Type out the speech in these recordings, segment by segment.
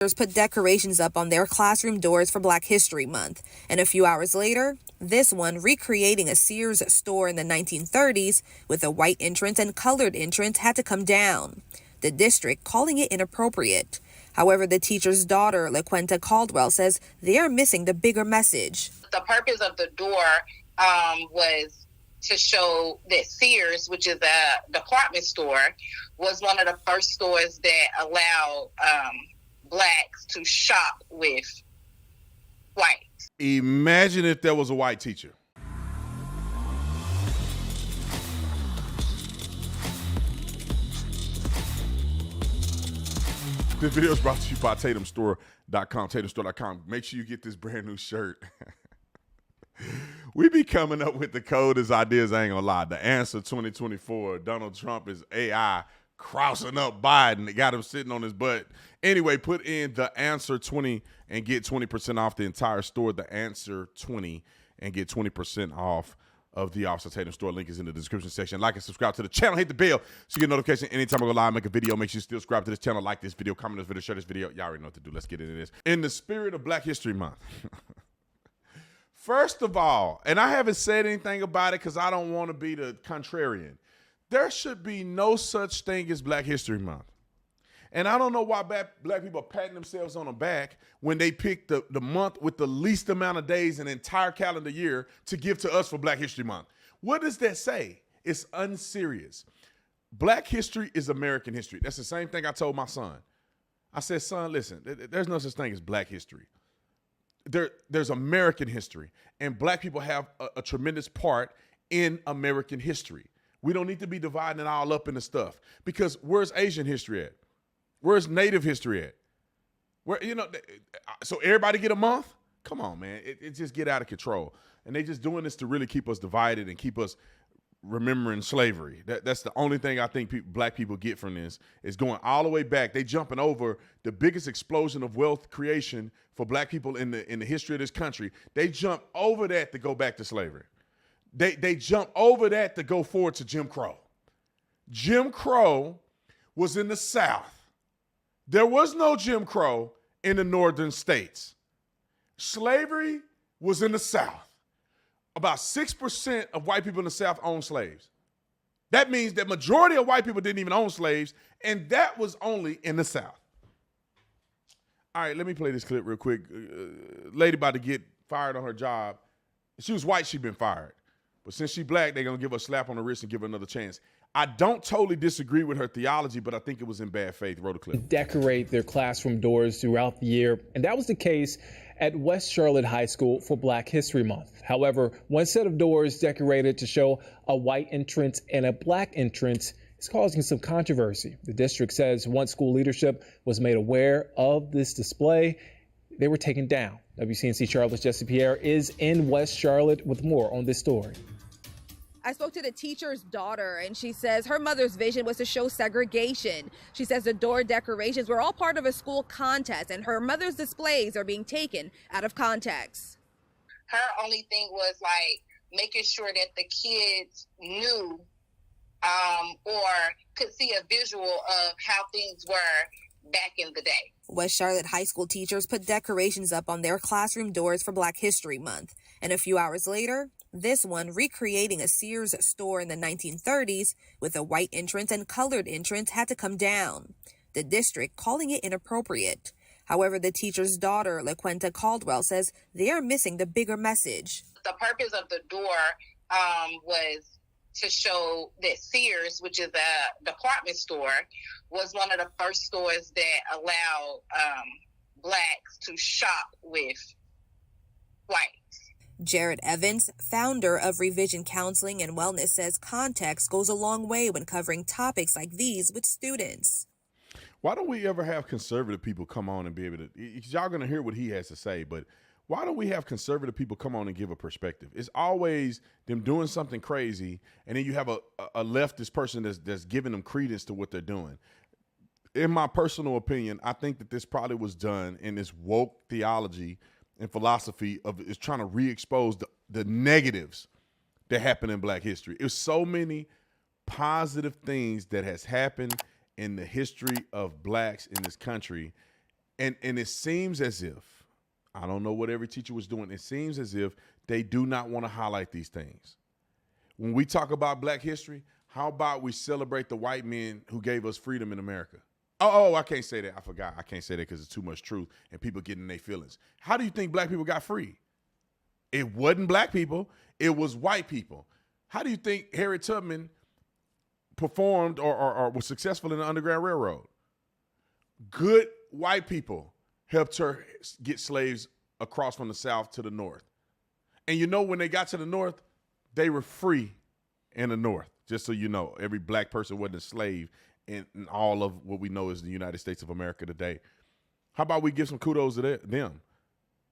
Put decorations up on their classroom doors for Black History Month. And a few hours later, this one recreating a Sears store in the 1930s with a white entrance and colored entrance had to come down. The district calling it inappropriate. However, the teacher's daughter, LaQuenta Caldwell, says they are missing the bigger message. The purpose of the door was to show that Sears, which is a department store, was one of the first stores that allowed Blacks to shop with whites. Imagine if there was a white teacher. This video is brought to you by TatumStore.com, TatumStore.com. Make sure you get this brand new shirt. We be coming up with the coldest ideas, I ain't gonna lie. The answer 2024, Donald Trump is AI crossing up Biden. They got him sitting on his butt. Anyway, put in the answer 20 and get 20% off the entire store. The answer 20 and get 20% off of the Officer Tatum store. Link is in the description section. Like and subscribe to the channel. Hit the bell so you get notification anytime I go live, make a video. Make sure you still subscribe to this channel. Like this video, comment this video, share this video. Y'all already know what to do. Let's get into this. In the spirit of Black History Month. First of all, and I haven't said anything about it because I don't want to be the contrarian. There should be no such thing as Black History Month. And I don't know why black people are patting themselves on the back when they pick the month with the least amount of days in an entire calendar year to give to us for Black History Month. What does that say? It's unserious. Black history is American history. That's the same thing I told my son. I said, son, listen, there's no such thing as Black history. There's American history, and Black people have a tremendous part in American history. We don't need to be dividing it all up into stuff, because where's Asian history at? Where's Native history at? Where, so everybody get a month? Come on, man. It just get out of control. And they just doing this to really keep us divided and keep us remembering slavery. That's the only thing I think Black people get from this, is going all the way back. They jumping over the biggest explosion of wealth creation for Black people in the history of this country. They jump over that to go back to slavery. They jump over that to go forward to Jim Crow. Jim Crow was in the South. There was no Jim Crow in the northern states. Slavery was in the South. About 6% of white people in the South owned slaves. That means that majority of white people didn't even own slaves, and that was only in the South. All right, let me play this clip real quick. Lady about to get fired on her job. If she was white, she'd been fired. But since she Black, they're going to give her a slap on the wrist and give her another chance. I don't totally disagree with her theology, but I think it was in bad faith. Roll the clip. Decorate their classroom doors throughout the year, and that was the case at West Charlotte High School for Black History Month. However, one set of doors decorated to show a white entrance and a Black entrance is causing some controversy. The district says once school leadership was made aware of this display, they were taken down. WCNC Charlotte's Jesse Pierre is in West Charlotte with more on this story. I spoke to the teacher's daughter, and she says her mother's vision was to show segregation. She says the door decorations were all part of a school contest, and her mother's displays are being taken out of context. Her only thing was like making sure that the kids knew or could see a visual of how things were back in the day. West Charlotte High School teachers put decorations up on their classroom doors for Black History Month. And a few hours later, this one recreating a Sears store in the 1930s with a white entrance and colored entrance had to come down. The district calling it inappropriate. However, the teacher's daughter, LaQuenta Caldwell, says they are missing the bigger message. The purpose of the door was to show that Sears, which is a department store, was one of the first stores that allowed Blacks to shop with whites. Jared Evans, founder of Revision Counseling and Wellness, says context goes a long way when covering topics like these with students. Why don't we ever have conservative people come on and be able to, y'all going to hear what he has to say, but why don't we have conservative people come on and give a perspective? It's always them doing something crazy, and then you have a leftist person that's giving them credence to what they're doing. In my personal opinion, I think that this probably was done in this woke theology and philosophy of is trying to re-expose the negatives that happen in Black history. There's so many positive things that has happened in the history of Blacks in this country, And it seems as if, I don't know what every teacher was doing, it seems as if they do not want to highlight these things. When we talk about Black history, how about we celebrate the white men who gave us freedom in America? Oh, I can't say that. I forgot. I can't say that because it's too much truth and people getting their feelings. How do you think Black people got free? It wasn't Black people. It was white people. How do you think Harriet Tubman performed or was successful in the Underground Railroad? Good white people helped her get slaves across from the South to the North. And you know, when they got to the North, they were free in the North. Just so you know, every Black person wasn't a slave in all of what we know as the United States of America today. How about we give some kudos to them,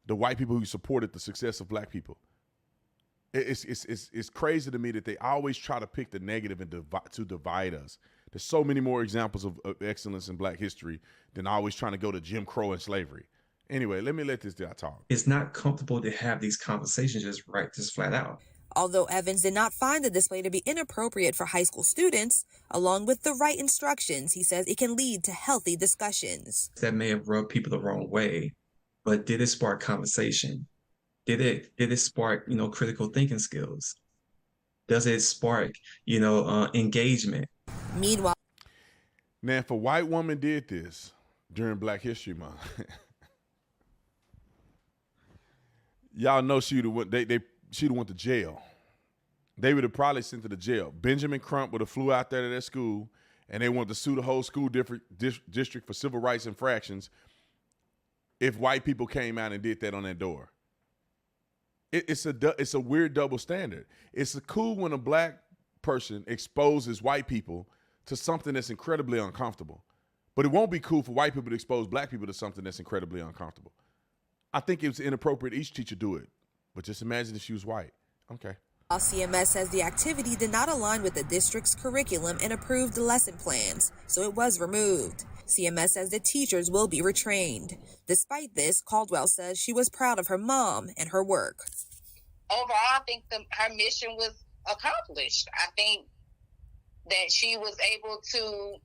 the white people who supported the success of Black people? It's crazy to me that they always try to pick the negative and to divide us. There's so many more examples of excellence in Black history than always trying to go to Jim Crow and slavery. Anyway, let me let this guy talk. It's not comfortable to have these conversations just flat out. Although Evans did not find the display to be inappropriate for high school students, along with the right instructions, he says it can lead to healthy discussions. That may have rubbed people the wrong way, but did it spark conversation? Did it spark, critical thinking skills? Does it spark, engagement? Meanwhile, now, if a white woman did this during Black History Month, y'all know she'd have went to jail. They would have probably sent her to jail. Benjamin Crump would have flew out there to their school, and they wanted to sue the whole school district for civil rights infractions if white people came out and did that on their door. It's a weird double standard. It's cool when a Black person exposes white people to something that's incredibly uncomfortable, but it won't be cool for white people to expose Black people to something that's incredibly uncomfortable. I think it was inappropriate each teacher do it, but just imagine if she was white. Okay. while CMS says the activity did not align with the district's curriculum and approved lesson plans, so it was removed. CMS says the teachers will be retrained. Despite this, Caldwell says she was proud of her mom and her work. Overall, I think her mission was accomplished. I think that she was able to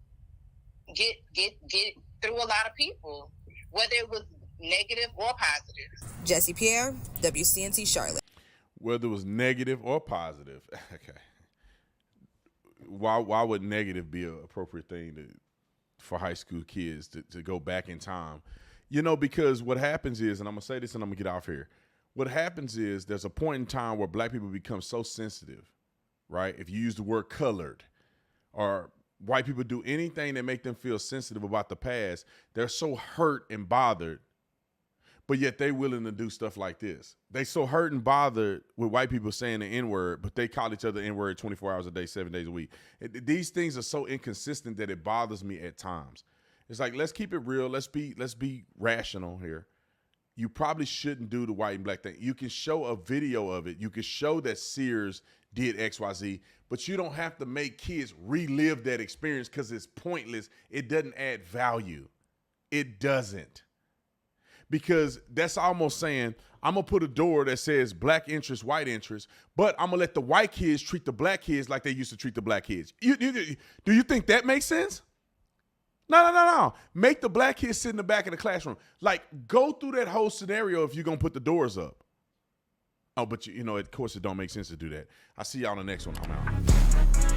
get through a lot of people, whether it was negative or positive. Jesse Pierre, WCNC Charlotte. Whether it was negative or positive. Okay. Why would negative be an appropriate thing for high school kids to go back in time? Because what happens is, and I'm going to say this and I'm going to get off here. What happens is there's a point in time where Black people become so sensitive, right? If you use the word colored, or white people do anything that make them feel sensitive about the past, they're so hurt and bothered, but yet they willing to do stuff like this. They so hurt and bothered with white people saying the N-word, but they call each other N-word 24 hours a day, 7 days a week. These things are so inconsistent that it bothers me at times. It's like, let's keep it real. Let's be rational here. You probably shouldn't do the white and Black thing. You can show a video of it. You can show that Sears did XYZ, but you don't have to make kids relive that experience because it's pointless. It doesn't add value. It doesn't. Because that's almost saying, I'm going to put a door that says Black interest, white interest, but I'm going to let the white kids treat the Black kids like they used to treat the Black kids. Do you think that makes sense? No. Make the Black kids sit in the back of the classroom. Like, go through that whole scenario if you're going to put the doors up. Oh, but of course it don't make sense to do that. I'll see y'all on the next one. I'm out.